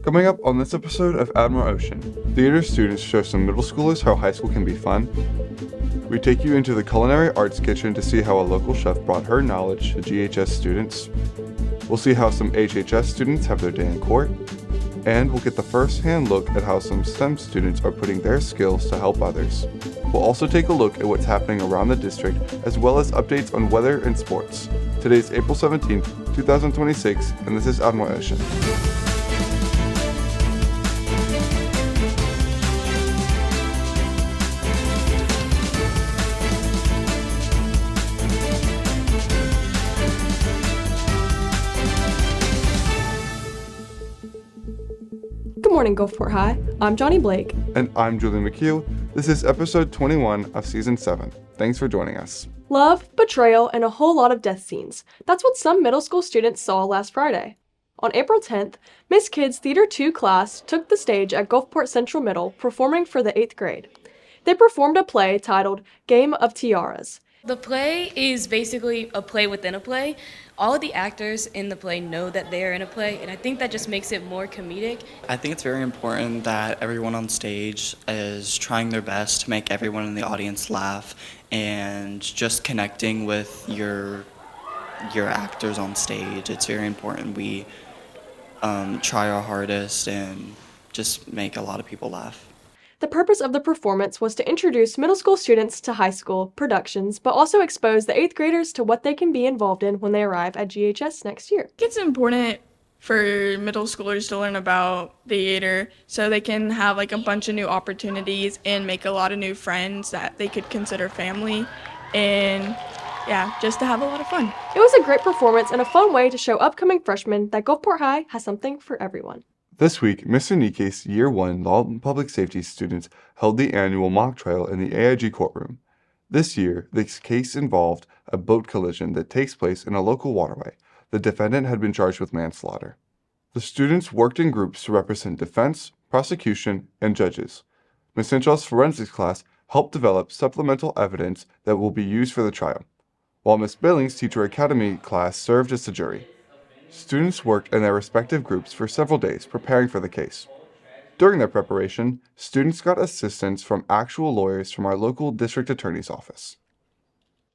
Coming up on this episode of Admiral Ocean, theater students show some middle schoolers how high school can be fun. We take you into the culinary arts kitchen to see how a local chef brought her knowledge to GHS students. We'll see how some HHS students have their day in court. And we'll get the first-hand look at how some STEM students are putting their skills to help others. We'll also take a look at what's happening around the district, as well as updates on weather and sports. Today's April 17th, 2026, and this is Admiral Ocean. Good morning, Gulfport High. I'm Johnny Blake. And I'm Julie McHugh. This is episode 21 of season 7. Thanks for joining us. Love, betrayal, and a whole lot of death scenes. That's what some middle school students saw last Friday. On April 10th, Miss Kidd's Theater 2 class took the stage at Gulfport Central Middle performing for the 8th grade. They performed a play titled Game of Tiaras. The play is basically a play within a play. All of the actors in the play know that they are in a play, and I think that just makes it more comedic. I think it's very important that everyone on stage is trying their best to make everyone in the audience laugh and just connecting with your actors on stage. It's very important we try our hardest and just make a lot of people laugh. The purpose of the performance was to introduce middle school students to high school productions, but also expose the 8th graders to what they can be involved in when they arrive at GHS next year. It's important for middle schoolers to learn about theater so they can have a bunch of new opportunities and make a lot of new friends that they could consider family, and just to have a lot of fun. It was a great performance and a fun way to show upcoming freshmen that Gulfport High has something for everyone. This week, Mr. Nike's Year 1 Law and Public Safety students held the annual mock trial in the AIG courtroom. This year, this case involved a boat collision that takes place in a local waterway. The defendant had been charged with manslaughter. The students worked in groups to represent defense, prosecution, and judges. Ms. Henshaw's forensics class helped develop supplemental evidence that will be used for the trial, while Ms. Billings' Teacher Academy class served as the jury. Students worked in their respective groups for several days preparing for the case. During their preparation, students got assistance from actual lawyers from our local district attorney's office.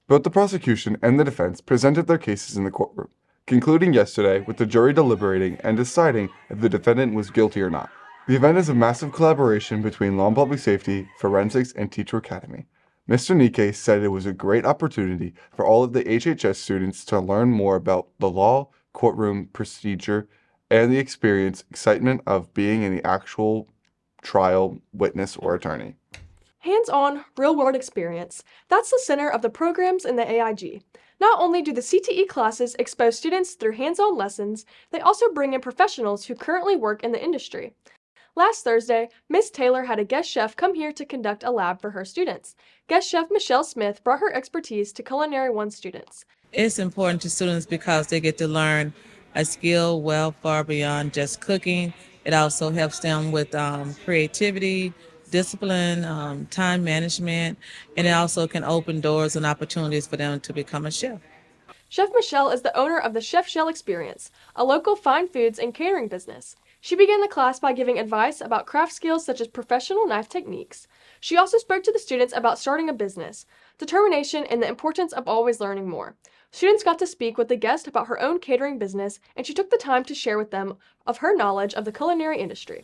Both the prosecution and the defense presented their cases in the courtroom, concluding yesterday with the jury deliberating and deciding if the defendant was guilty or not. The event is a massive collaboration between Law and Public Safety, Forensics, and Teacher Academy. Mr. Nike said it was a great opportunity for all of the HHS students to learn more about the law, courtroom procedure, and the excitement of being in the actual trial, witness, or attorney. Hands-on, real-world experience. That's the center of the programs in the AIG. Not only do the CTE classes expose students through hands-on lessons, they also bring in professionals who currently work in the industry. Last Thursday, Ms. Taylor had a guest chef come here to conduct a lab for her students. Guest chef Michelle Smith brought her expertise to Culinary 1 students. It's important to students because they get to learn a skill well far beyond just cooking. It also helps them with creativity, discipline, time management, and it also can open doors and opportunities for them to become a chef. Chef Michelle is the owner of the Chef Shell Experience, a local fine foods and catering business. She began the class by giving advice about craft skills such as professional knife techniques. She also spoke to the students about starting a business, determination, and the importance of always learning more. Students got to speak with the guest about her own catering business, and she took the time to share with them of her knowledge of the culinary industry.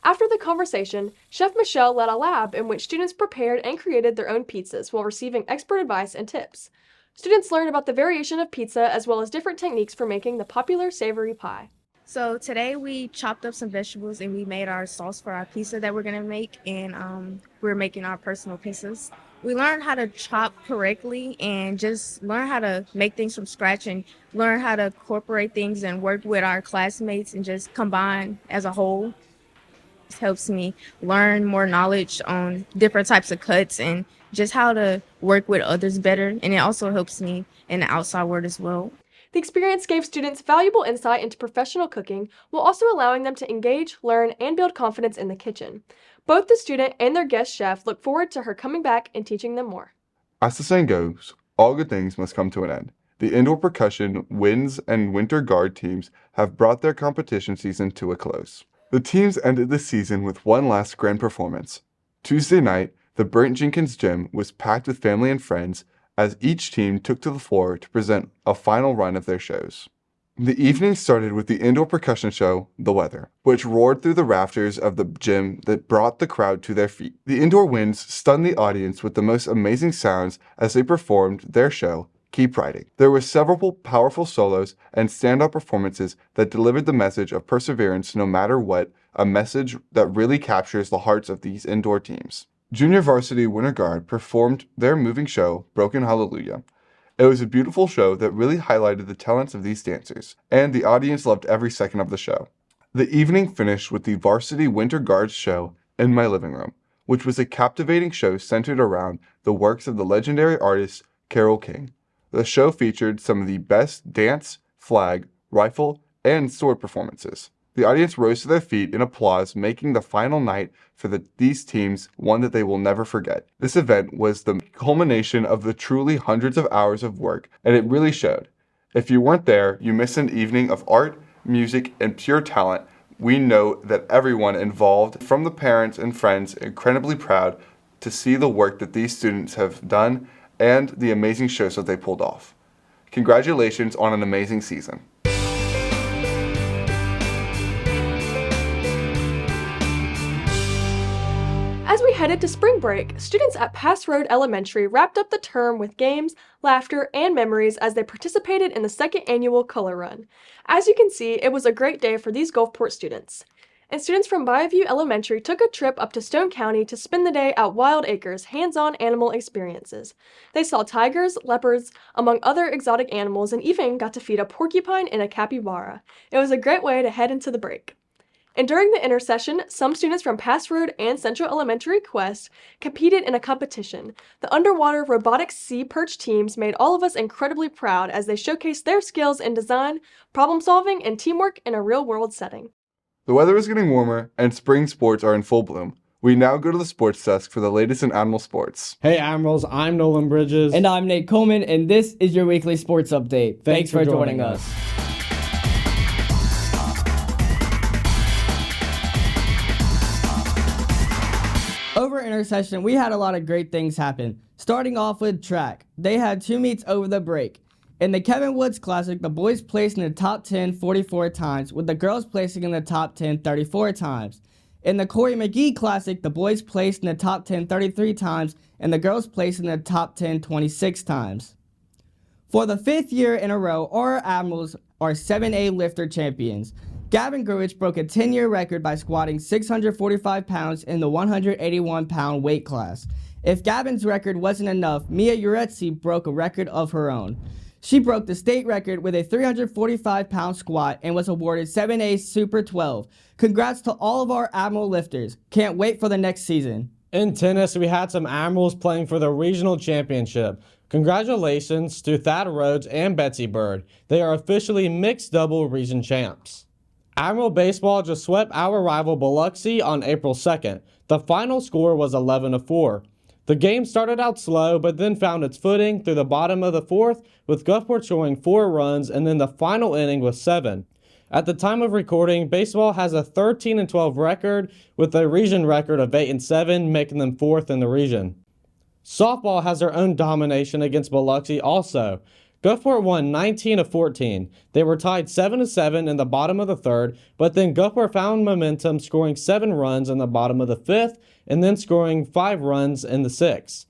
After the conversation, Chef Michelle led a lab in which students prepared and created their own pizzas while receiving expert advice and tips. Students learned about the variation of pizza as well as different techniques for making the popular savory pie. So today we chopped up some vegetables and we made our sauce for our pizza that we're going to make, and we're making our personal pizzas. We learned how to chop correctly and just learn how to make things from scratch and learn how to incorporate things and work with our classmates and just combine as a whole. It helps me learn more knowledge on different types of cuts and just how to work with others better. And it also helps me in the outside world as well. The experience gave students valuable insight into professional cooking while also allowing them to engage, learn, and build confidence in the kitchen. Both the student and their guest chef look forward to her coming back and teaching them more. As the saying goes, all good things must come to an end. The indoor percussion, winds, and winter guard teams have brought their competition season to a close. The teams ended the season with one last grand performance. Tuesday night, the Brent Jenkins Gym was packed with family and friends as each team took to the floor to present a final run of their shows. The evening started with the indoor percussion show, The Weather, which roared through the rafters of the gym that brought the crowd to their feet. The indoor winds stunned the audience with the most amazing sounds as they performed their show, Keep Riding. There were several powerful solos and standout performances that delivered the message of perseverance no matter what, a message that really captures the hearts of these indoor teams. Junior Varsity Winter Guard performed their moving show, Broken Hallelujah. It was a beautiful show that really highlighted the talents of these dancers, and the audience loved every second of the show. The evening finished with the Varsity Winter Guards show, In My Living Room, which was a captivating show centered around the works of the legendary artist Carole King. The show featured some of the best dance, flag, rifle, and sword performances. The audience rose to their feet in applause, making the final night for these teams one that they will never forget. This event was the culmination of the truly hundreds of hours of work, and it really showed. If you weren't there, you missed an evening of art, music, and pure talent. We know that everyone involved, from the parents and friends, incredibly proud to see the work that these students have done and the amazing shows that they pulled off. Congratulations on an amazing season. As we headed to spring break, students at Pass Road Elementary wrapped up the term with games, laughter, and memories as they participated in the second annual Color Run. As you can see, it was a great day for these Gulfport students. And students from Bayview Elementary took a trip up to Stone County to spend the day at Wild Acres hands-on animal experiences. They saw tigers, leopards, among other exotic animals, and even got to feed a porcupine and a capybara. It was a great way to head into the break. And during the intersession, some students from Pass Road and Central Elementary Quest competed in a competition. The underwater robotics sea perch teams made all of us incredibly proud as they showcased their skills in design, problem solving, and teamwork in a real-world setting. The weather is getting warmer, and spring sports are in full bloom. We now go to the sports desk for the latest in animal sports. Hey Admirals, I'm Nolan Bridges. And I'm Nate Coleman, and this is your weekly sports update. Thanks for joining us. Over intersession, we had a lot of great things happen. Starting off with track. They had 2 meets over the break. In the Kevin Woods Classic, the boys placed in the top 10 44 times, with the girls placing in the top 10 34 times. In the Corey McGee Classic, the boys placed in the top 10 33 times, and the girls placed in the top 10 26 times. For the 5th year in a row, our Admirals are 7A lifter champions. Gavin Grewich broke a 10-year record by squatting 645 pounds in the 181-pound weight class. If Gavin's record wasn't enough, Mia Uretzi broke a record of her own. She broke the state record with a 345-pound squat and was awarded 7A Super 12. Congrats to all of our Admiral lifters. Can't wait for the next season. In tennis, we had some Admirals playing for the regional championship. Congratulations to Thad Rhodes and Betsy Bird. They are officially mixed double region champs. Admiral Baseball just swept our rival Biloxi on April 2nd. The final score was 11-4. The game started out slow, but then found its footing through the bottom of the 4th, with Gulfport scoring 4 runs, and then the final inning was 7. At the time of recording, baseball has a 13-12 record, with a region record of 8-7, making them 4th in the region. Softball has their own domination against Biloxi also. Gulfport won 19-14. They were tied 7-7 in the bottom of the 3rd, but then Gulfport found momentum, scoring 7 runs in the bottom of the 5th, and then scoring 5 runs in the 6th.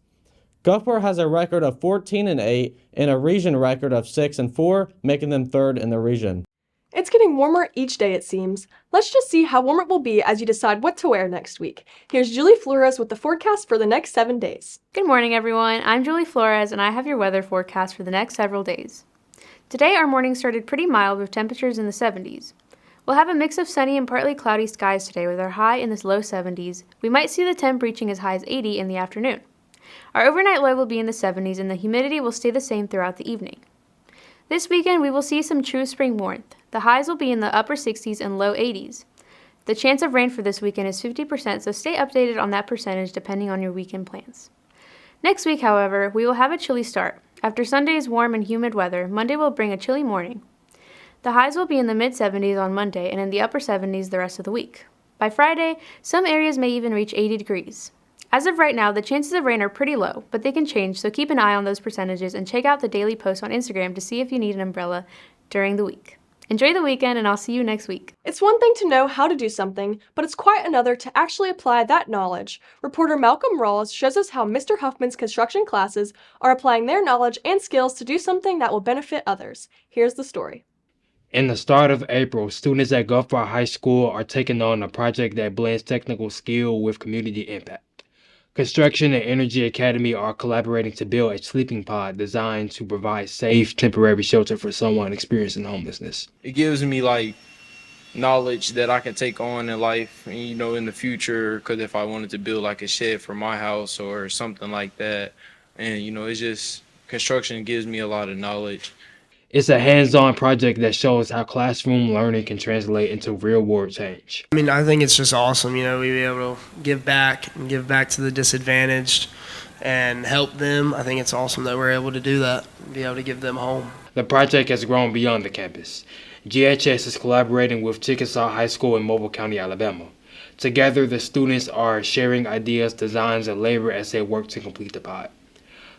Gulfport has a record of 14-8 and a region record of 6-4, making them 3rd in the region. It's getting warmer each day, it seems. Let's just see how warm it will be as you decide what to wear next week. Here's Julie Flores with the forecast for the next 7 days. Good morning, everyone. I'm Julie Flores, and I have your weather forecast for the next several days. Today, our morning started pretty mild with temperatures in the 70s. We'll have a mix of sunny and partly cloudy skies today with our high in the low 70s. We might see the temp reaching as high as 80 in the afternoon. Our overnight low will be in the 70s, and the humidity will stay the same throughout the evening. This weekend, we will see some true spring warmth. The highs will be in the upper 60s and low 80s. The chance of rain for this weekend is 50%, so stay updated on that percentage depending on your weekend plans. Next week, however, we will have a chilly start. After Sunday's warm and humid weather, Monday will bring a chilly morning. The highs will be in the mid-70s on Monday and in the upper 70s the rest of the week. By Friday, some areas may even reach 80 degrees. As of right now, the chances of rain are pretty low, but they can change, so keep an eye on those percentages and check out the daily posts on Instagram to see if you need an umbrella during the week. Enjoy the weekend, and I'll see you next week. It's one thing to know how to do something, but it's quite another to actually apply that knowledge. Reporter Malcolm Rawls shows us how Mr. Huffman's construction classes are applying their knowledge and skills to do something that will benefit others. Here's the story. In the start of April, students at Gulf Bar High School are taking on a project that blends technical skill with community impact. Construction and Energy Academy are collaborating to build a sleeping pod designed to provide safe, temporary shelter for someone experiencing homelessness. It gives me knowledge that I can take on in life, in the future, because if I wanted to build a shed for my house or something like that, and it's just construction gives me a lot of knowledge. It's a hands-on project that shows how classroom learning can translate into real-world change. I think it's just awesome, we be able to give back to the disadvantaged and help them. I think it's awesome that we're able to do that, be able to give them home. The project has grown beyond the campus. GHS is collaborating with Chickasaw High School in Mobile County, Alabama. Together, the students are sharing ideas, designs, and labor as they work to complete the pod.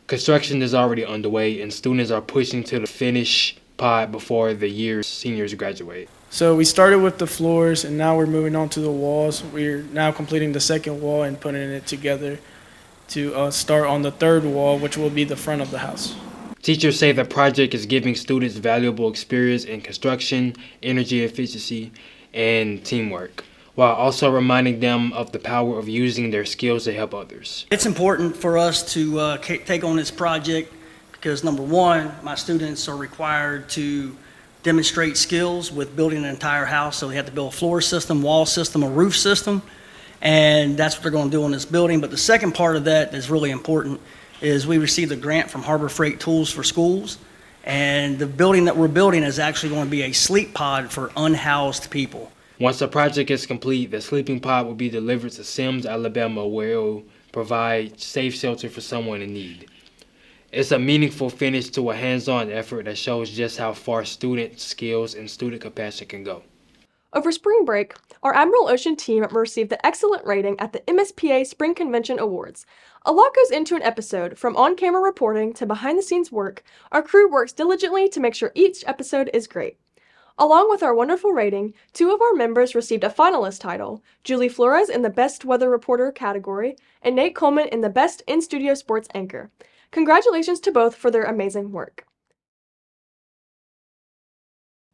Construction is already underway, and students are pushing to the finish pod before the year's seniors graduate. So we started with the floors, and now we're moving on to the walls. We're now completing the second wall and putting it together to start on the third wall, which will be the front of the house. Teachers say the project is giving students valuable experience in construction, energy efficiency, and teamwork, while also reminding them of the power of using their skills to help others. It's important for us to take on this project because, number one, my students are required to demonstrate skills with building an entire house. So they have to build a floor system, wall system, a roof system, and that's what they're going to do on this building. But the second part of that is really important is we received a grant from Harbor Freight Tools for Schools, and the building that we're building is actually going to be a sleep pod for unhoused people. Once the project is complete, the sleeping pod will be delivered to Sims, Alabama, where it will provide safe shelter for someone in need. It's a meaningful finish to a hands-on effort that shows just how far student skills and student compassion can go. Over spring break, our Admiral Ocean team received the excellent rating at the MSPA Spring Convention Awards. A lot goes into an episode, from on-camera reporting to behind-the-scenes work. Our crew works diligently to make sure each episode is great. Along with our wonderful rating, 2 of our members received a finalist title, Julie Flores in the Best Weather Reporter category, and Nate Coleman in the Best In-Studio Sports Anchor. Congratulations to both for their amazing work.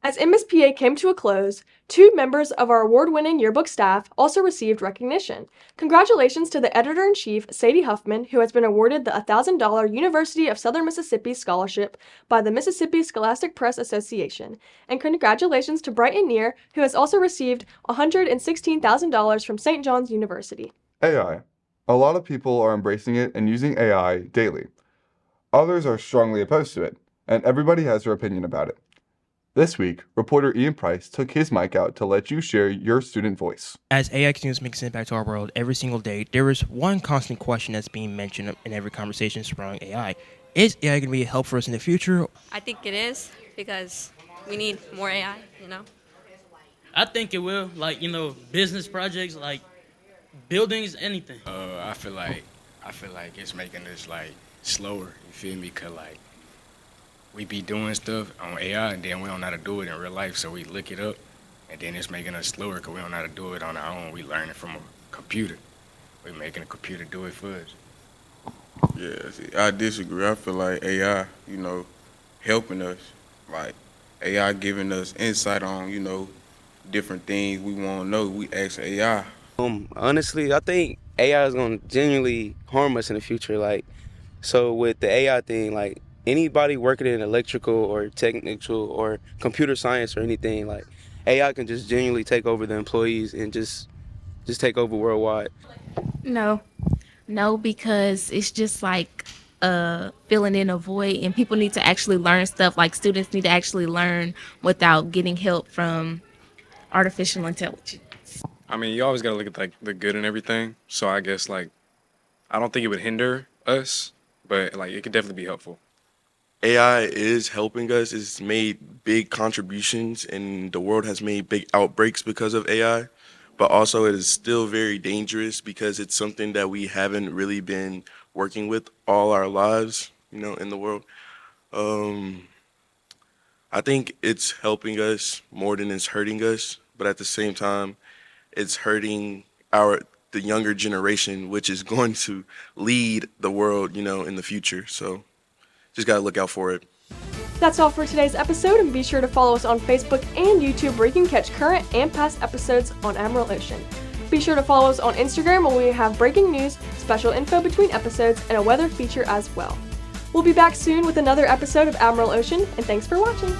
As MSPA came to a close, 2 members of our award-winning yearbook staff also received recognition. Congratulations to the Editor-in-Chief, Sadie Huffman, who has been awarded the $1,000 University of Southern Mississippi Scholarship by the Mississippi Scholastic Press Association. And congratulations to Brighton Neer, who has also received $116,000 from St. John's University. AI. A lot of people are embracing it and using AI daily. Others are strongly opposed to it, and everybody has their opinion about it. This week, reporter Ian Price took his mic out to let you share your student voice. As AI continues to make its impact to our world every single day, there is one constant question that's being mentioned in every conversation surrounding AI. Is AI going to be a help for us in the future? I think it is because we need more AI, I think it will, business projects, buildings, anything. I feel like it's making us slower, you feel me? Cause we be doing stuff on AI and then we don't know how to do it in real life, so we look it up and then it's making us slower because we don't know how to do it on our own. We learn it from a computer. We making a computer do it for us. Yeah, see, I disagree. I feel like AI, helping us. Like AI giving us insight on, different things we want to know. We ask AI. Honestly, I think AI is going to genuinely harm us in the future. So with the AI thing, anybody working in electrical or technical or computer science or anything, AI can just genuinely take over the employees and just take over worldwide. No, because it's just filling in a void, and people need to actually learn stuff. Students need to actually learn without getting help from artificial intelligence. I mean, you always gotta look at the good and everything. So I guess I don't think it would hinder us, but it could definitely be helpful. AI is helping us. It's made big contributions, and the world has made big outbreaks because of AI. but also it is still very dangerous because it's something that we haven't really been working with all our lives, in the world. I think it's helping us more than it's hurting us, but at the same time, it's hurting the younger generation, which is going to lead the world, in the future. So just got to look out for it. That's all for today's episode, and be sure to follow us on Facebook and YouTube where you can catch current and past episodes on Admiral Ocean. Be sure to follow us on Instagram where we have breaking news, special info between episodes, and a weather feature as well. We'll be back soon with another episode of Admiral Ocean, and thanks for watching!